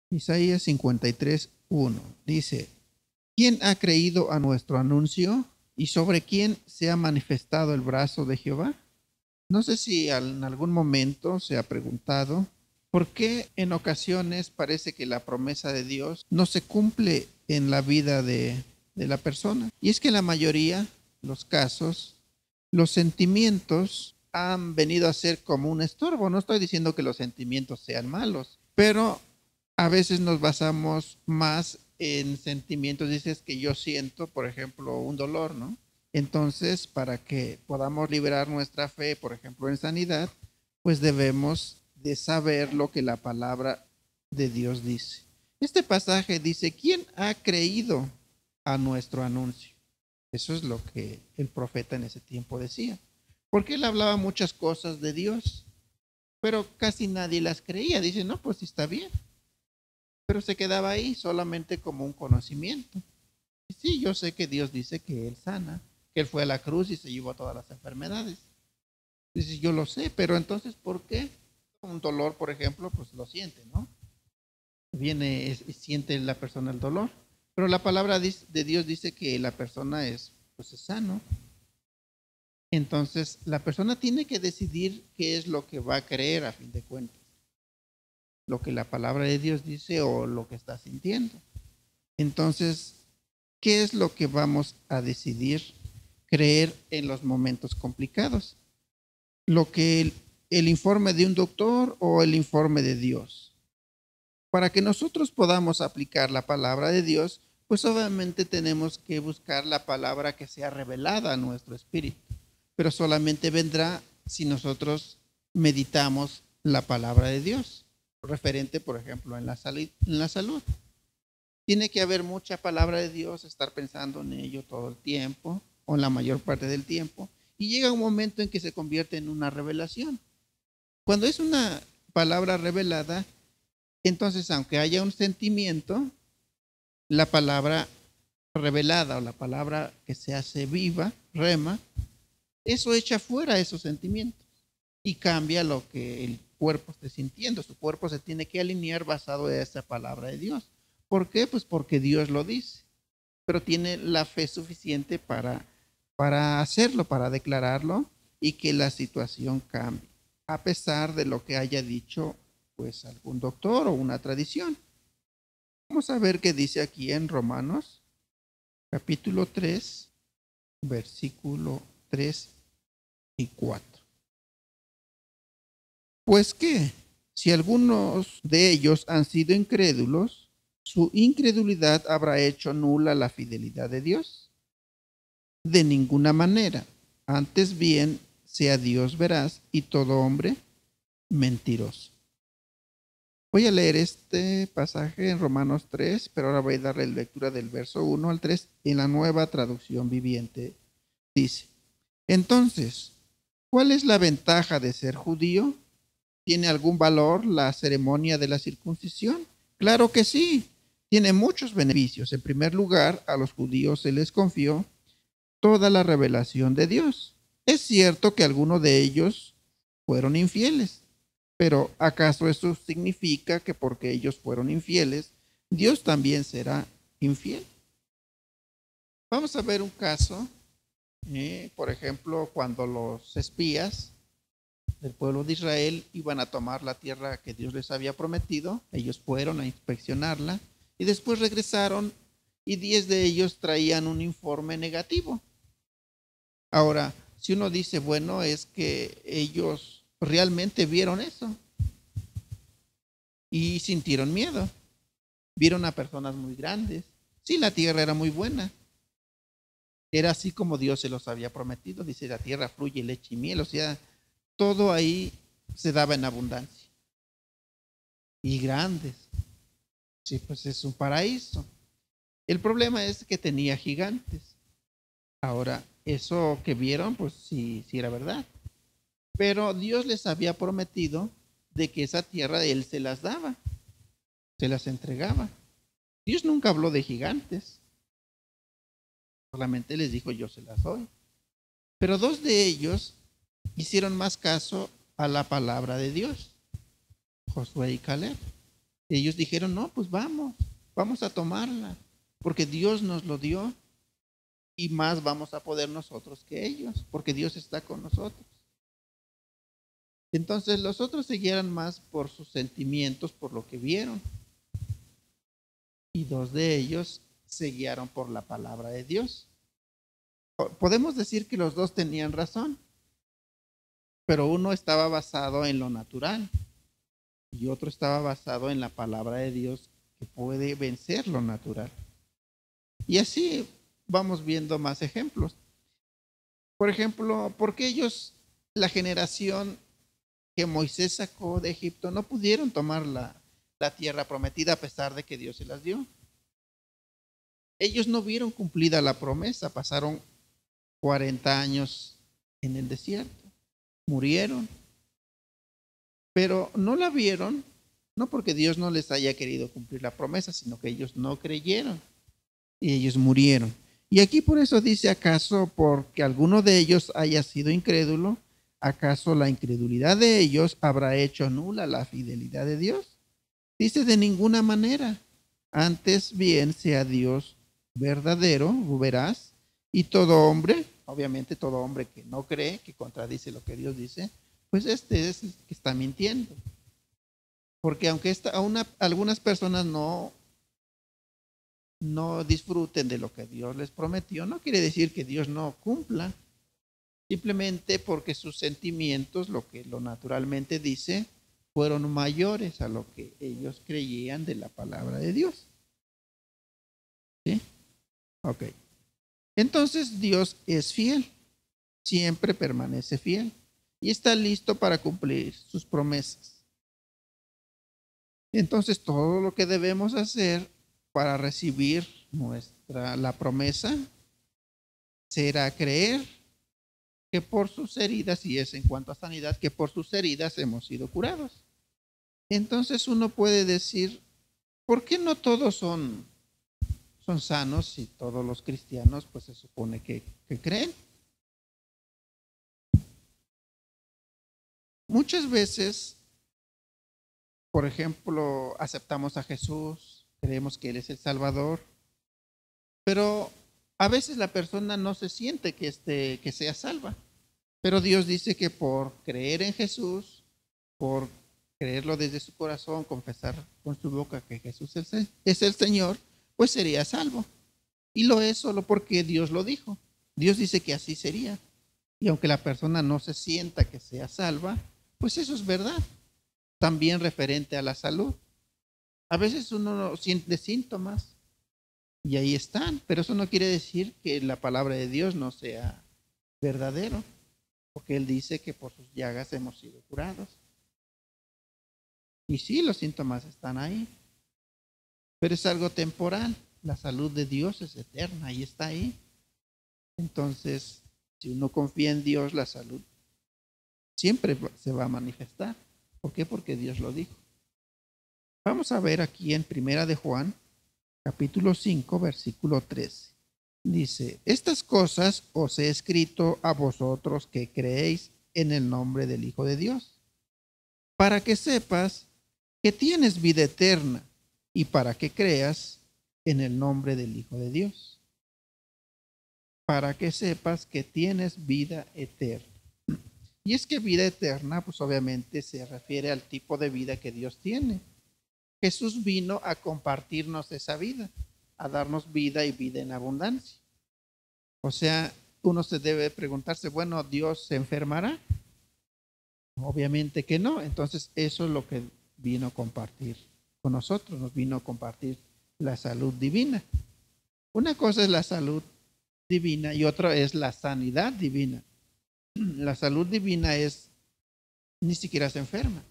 Isaías 53:1 dice: ¿Quién ha creído a nuestro anuncio y sobre quién se ha manifestado el brazo de Jehová? No sé si en algún momento se ha preguntado por qué en ocasiones parece que la promesa de Dios no se cumple en la vida de la persona. Y es que en la mayoría de los casos, los sentimientos han venido a ser como un estorbo. No estoy diciendo que los sentimientos sean malos, pero a veces nos basamos más en sentimientos. Dices que yo siento, por ejemplo, un dolor, ¿no? Entonces, para que podamos liberar nuestra fe, por ejemplo, en sanidad, pues debemos de saber lo que la palabra de Dios dice. Este pasaje dice: ¿quién ha creído a nuestro anuncio? Eso es lo que el profeta en ese tiempo decía. Porque él hablaba muchas cosas de Dios, pero casi nadie las creía. Dice, no, pues sí está bien. Pero se quedaba ahí solamente como un conocimiento. Y sí, yo sé que Dios dice que Él sana, que Él fue a la cruz y se llevó todas las enfermedades. Dice, yo lo sé, pero entonces, ¿por qué? Un dolor, por ejemplo, pues lo siente, ¿no? Viene y siente la persona el dolor. Pero la palabra de Dios dice que la persona pues es sano. Entonces, la persona tiene que decidir qué es lo que va a creer a fin de cuentas. Lo que la palabra de Dios dice o lo que está sintiendo. Entonces, ¿qué es lo que vamos a decidir creer en los momentos complicados? ¿Lo que el informe de un doctor o el informe de Dios? Para que nosotros podamos aplicar la palabra de Dios, pues obviamente tenemos que buscar la palabra que sea revelada a nuestro espíritu, pero solamente vendrá si nosotros meditamos la palabra de Dios, referente, por ejemplo, en la salud. Tiene que haber mucha palabra de Dios, estar pensando en ello todo el tiempo, o en la mayor parte del tiempo, y llega un momento en que se convierte en una revelación. Cuando es una palabra revelada, entonces aunque haya un sentimiento, la palabra revelada o la palabra que se hace viva, rema, eso echa fuera esos sentimientos y cambia lo que el cuerpo esté sintiendo. Su cuerpo se tiene que alinear basado en esa palabra de Dios. ¿Por qué? Pues porque Dios lo dice, pero tiene la fe suficiente para hacerlo, para declararlo y que la situación cambie, a pesar de lo que haya dicho pues algún doctor o una tradición. Vamos a ver qué dice aquí en Romanos, capítulo 3, versículo 3 y 4. Pues que, si algunos de ellos han sido incrédulos, su incredulidad habrá hecho nula la fidelidad de Dios. De ninguna manera. Antes bien, sea Dios veraz y todo hombre mentiroso. Voy a leer este pasaje en Romanos 3, pero ahora voy a darle lectura del verso 1 al 3 en la Nueva Traducción Viviente. Dice: entonces, ¿cuál es la ventaja de ser judío? ¿Tiene algún valor la ceremonia de la circuncisión? Claro que sí, tiene muchos beneficios. En primer lugar, a los judíos se les confió toda la revelación de Dios. Es cierto que algunos de ellos fueron infieles, pero ¿acaso eso significa que porque ellos fueron infieles, Dios también será infiel? Vamos a ver un caso, por ejemplo, cuando los espías del pueblo de Israel iban a tomar la tierra que Dios les había prometido. Ellos fueron a inspeccionarla y después regresaron y 10 de ellos traían un informe negativo. Ahora, si uno dice, bueno, es que ellos realmente vieron eso y sintieron miedo. Vieron a personas muy grandes. Sí, la tierra era muy buena. Era así como Dios se los había prometido. Dice, la tierra fluye leche y miel. O sea, todo ahí se daba en abundancia. Y grandes. Sí, pues es un paraíso. El problema es que tenía gigantes. Ahora, eso que vieron, pues sí, sí era verdad. Pero Dios les había prometido de que esa tierra Él se las daba, se las entregaba. Dios nunca habló de gigantes, solamente les dijo yo se las doy. Pero 2 de ellos hicieron más caso a la palabra de Dios, Josué y Caleb. Ellos dijeron, no, pues vamos a tomarla, porque Dios nos lo dio y más vamos a poder nosotros que ellos, porque Dios está con nosotros. Entonces los otros se guiaron más por sus sentimientos, por lo que vieron. Y dos de ellos se guiaron por la palabra de Dios. Podemos decir que los dos tenían razón, pero uno estaba basado en lo natural y otro estaba basado en la palabra de Dios que puede vencer lo natural. Y así vamos viendo más ejemplos. Por ejemplo, ¿por qué ellos, la generación que Moisés sacó de Egipto, no pudieron tomar la tierra prometida a pesar de que Dios se las dio? Ellos no vieron cumplida la promesa, pasaron 40 años en el desierto, murieron, pero no la vieron, no porque Dios no les haya querido cumplir la promesa, sino que ellos no creyeron y ellos murieron. Y aquí por eso dice, ¿acaso porque alguno de ellos haya sido incrédulo? ¿Acaso la incredulidad de ellos habrá hecho nula la fidelidad de Dios? Dice, de ninguna manera. Antes bien sea Dios verdadero, veraz, y todo hombre, obviamente todo hombre que no cree, que contradice lo que Dios dice, pues este es el que está mintiendo. Porque aunque algunas personas no disfruten de lo que Dios les prometió, no quiere decir que Dios no cumpla. Simplemente porque sus sentimientos, lo que lo naturalmente dice, fueron mayores a lo que ellos creían de la palabra de Dios. ¿Sí? Ok. Entonces Dios es fiel, siempre permanece fiel y está listo para cumplir sus promesas. Entonces todo lo que debemos hacer para recibir la promesa será creer que por sus heridas, y es en cuanto a sanidad, que por sus heridas hemos sido curados. Entonces uno puede decir, ¿por qué no todos son sanos si todos los cristianos pues se supone que creen? Muchas veces, por ejemplo, aceptamos a Jesús, creemos que Él es el Salvador, pero a veces la persona no se siente que sea salva. Pero Dios dice que por creer en Jesús, por creerlo desde su corazón, confesar con su boca que Jesús es el Señor, pues sería salvo. Y lo es solo porque Dios lo dijo. Dios dice que así sería. Y aunque la persona no se sienta que sea salva, pues eso es verdad. También referente a la salud. A veces uno siente síntomas y ahí están, pero eso no quiere decir que la palabra de Dios no sea verdadero, porque Él dice que por sus llagas hemos sido curados. Y sí, los síntomas están ahí, pero es algo temporal. La salud de Dios es eterna y está ahí. Entonces, si uno confía en Dios, la salud siempre se va a manifestar. ¿Por qué? Porque Dios lo dijo. Vamos a ver aquí en Primera de Juan, capítulo 5, versículo 13. Dice, estas cosas os he escrito a vosotros que creéis en el nombre del Hijo de Dios, para que sepas que tienes vida eterna y para que creas en el nombre del Hijo de Dios. Para que sepas que tienes vida eterna. Y es que vida eterna, pues obviamente se refiere al tipo de vida que Dios tiene. Jesús vino a compartirnos esa vida, a darnos vida y vida en abundancia. O sea, uno se debe preguntarse, bueno, ¿Dios se enfermará? Obviamente que no. Entonces eso es lo que vino a compartir con nosotros, nos vino a compartir la salud divina. Una cosa es la salud divina y otra es la sanidad divina. La salud divina es, ni siquiera se enferma.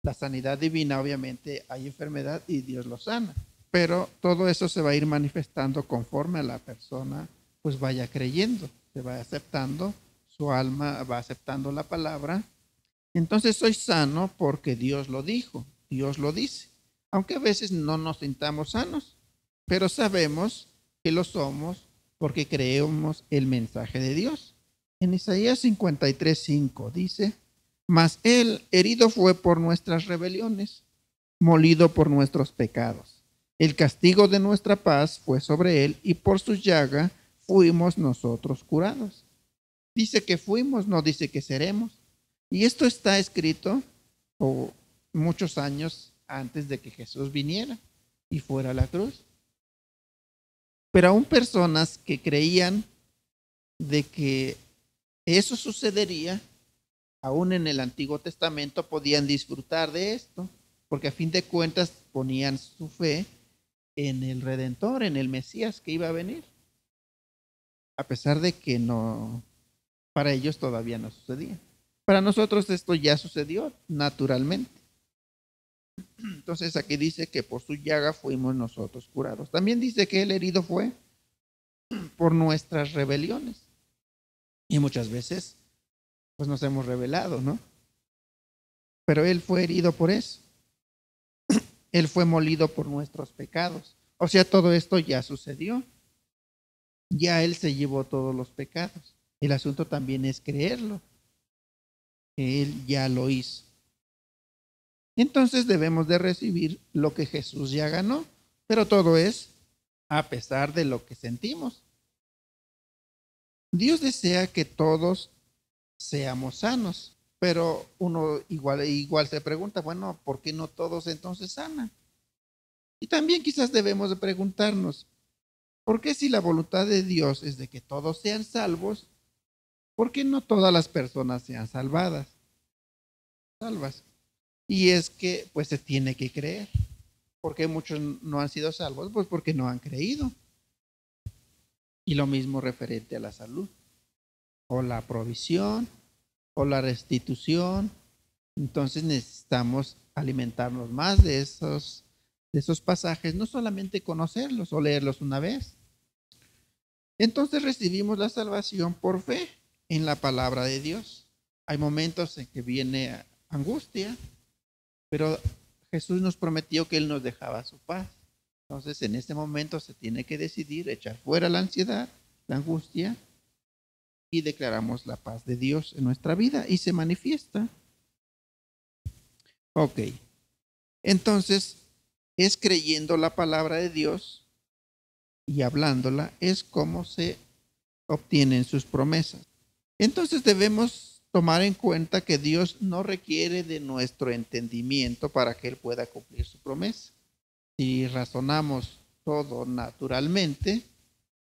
La sanidad divina, obviamente, hay enfermedad y Dios lo sana. Pero todo eso se va a ir manifestando conforme a la persona pues vaya creyendo, se va aceptando, su alma va aceptando la palabra. Entonces soy sano porque Dios lo dijo, Dios lo dice. Aunque a veces no nos sintamos sanos, pero sabemos que lo somos porque creemos el mensaje de Dios. En Isaías 53:5 dice, mas Él herido fue por nuestras rebeliones, molido por nuestros pecados. El castigo de nuestra paz fue sobre él y por su llaga fuimos nosotros curados. Dice que fuimos, no dice que seremos. Y esto está escrito muchos años antes de que Jesús viniera y fuera a la cruz. Pero aún personas que creían de que eso sucedería, aún en el Antiguo Testamento podían disfrutar de esto, porque a fin de cuentas ponían su fe en el Redentor, en el Mesías que iba a venir, a pesar de que no, para ellos todavía no sucedía. Para nosotros esto ya sucedió naturalmente. Entonces aquí dice que por su llaga fuimos nosotros curados. También dice que el herido fue por nuestras rebeliones. Y muchas veces pues nos hemos rebelado, ¿no? Pero él fue herido por eso. Él fue molido por nuestros pecados. O sea, todo esto ya sucedió. Ya él se llevó todos los pecados. El asunto también es creerlo, que él ya lo hizo. Entonces debemos de recibir lo que Jesús ya ganó, pero todo es a pesar de lo que sentimos. Dios desea que todos seamos sanos, pero uno igual se pregunta, bueno, ¿por qué no todos entonces sanan? Y también quizás debemos de preguntarnos, ¿por qué si la voluntad de Dios es de que todos sean salvos, por qué no todas las personas sean salvas? Y es que pues se tiene que creer. ¿Por qué muchos no han sido salvos? Pues porque no han creído. Y lo mismo referente a la salud, o la provisión, o la restitución. Entonces necesitamos alimentarnos más de esos pasajes, no solamente conocerlos o leerlos una vez. Entonces recibimos la salvación por fe en la palabra de Dios. Hay momentos en que viene angustia, pero Jesús nos prometió que Él nos dejaba su paz. Entonces en este momento se tiene que decidir echar fuera la ansiedad, la angustia, y declaramos la paz de Dios en nuestra vida y se manifiesta. Ok, entonces es creyendo la palabra de Dios y hablándola, es como se obtienen sus promesas. Entonces debemos tomar en cuenta que Dios no requiere de nuestro entendimiento para que Él pueda cumplir su promesa. Si razonamos todo naturalmente,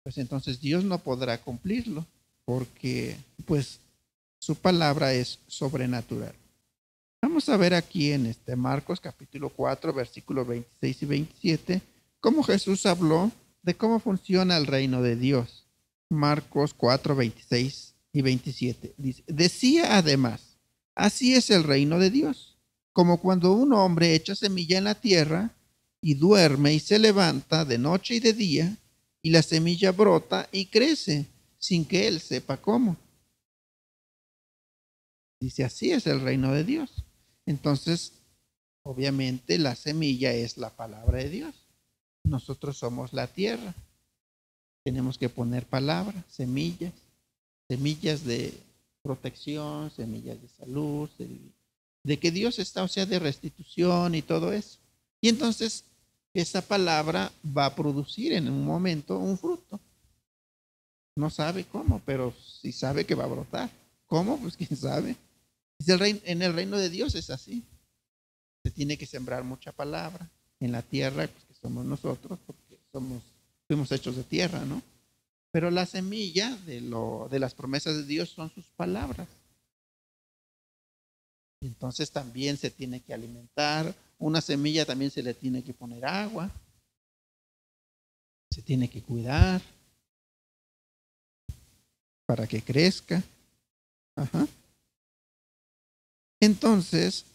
pues entonces Dios no podrá cumplirlo, porque pues su palabra es sobrenatural. Vamos a ver aquí en Marcos capítulo 4, versículos 26 y 27, cómo Jesús habló de cómo funciona el reino de Dios. Marcos 4, 26 y 27. Dice, decía además, así es el reino de Dios, como cuando un hombre echa semilla en la tierra y duerme y se levanta de noche y de día, y la semilla brota y crece sin que él sepa cómo. Dice, así es el reino de Dios. Entonces, obviamente la semilla es la palabra de Dios. Nosotros somos la tierra. Tenemos que poner palabra, semillas de protección, semillas de salud, de que Dios está, o sea, de restitución y todo eso. Y entonces esa palabra va a producir en un momento un fruto. No sabe cómo, pero sí sabe que va a brotar. ¿Cómo? Pues quién sabe. En el reino de Dios es así. Se tiene que sembrar mucha palabra en la tierra, pues que somos nosotros, porque fuimos hechos de tierra, ¿no? Pero la semilla de las promesas de Dios son sus palabras. Entonces también se tiene que alimentar. Una semilla también se le tiene que poner agua. Se tiene que cuidar para que crezca. Ajá. Entonces,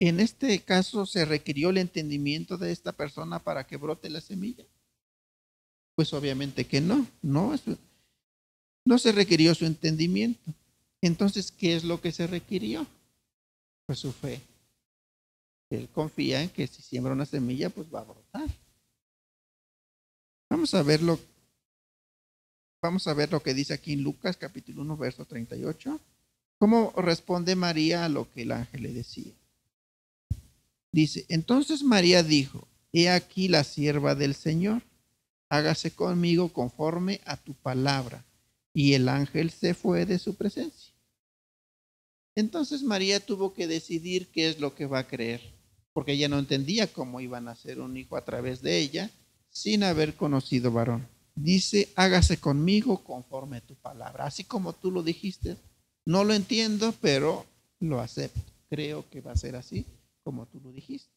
en este caso, ¿se requirió el entendimiento de esta persona para que brote la semilla? Pues obviamente que no, no se requirió su entendimiento. Entonces, ¿qué es lo que se requirió? Pues su fe. Él confía en que si siembra una semilla, pues va a brotar. Vamos a ver lo que dice aquí en Lucas capítulo 1, verso 38. ¿Cómo responde María a lo que el ángel le decía? Dice, entonces María dijo, he aquí la sierva del Señor, hágase conmigo conforme a tu palabra. Y el ángel se fue de su presencia. Entonces María tuvo que decidir qué es lo que va a creer, porque ella no entendía cómo iban a hacer un hijo a través de ella sin haber conocido varón. Dice, hágase conmigo conforme a tu palabra, así como tú lo dijiste. No lo entiendo, pero lo acepto. Creo que va a ser así como tú lo dijiste.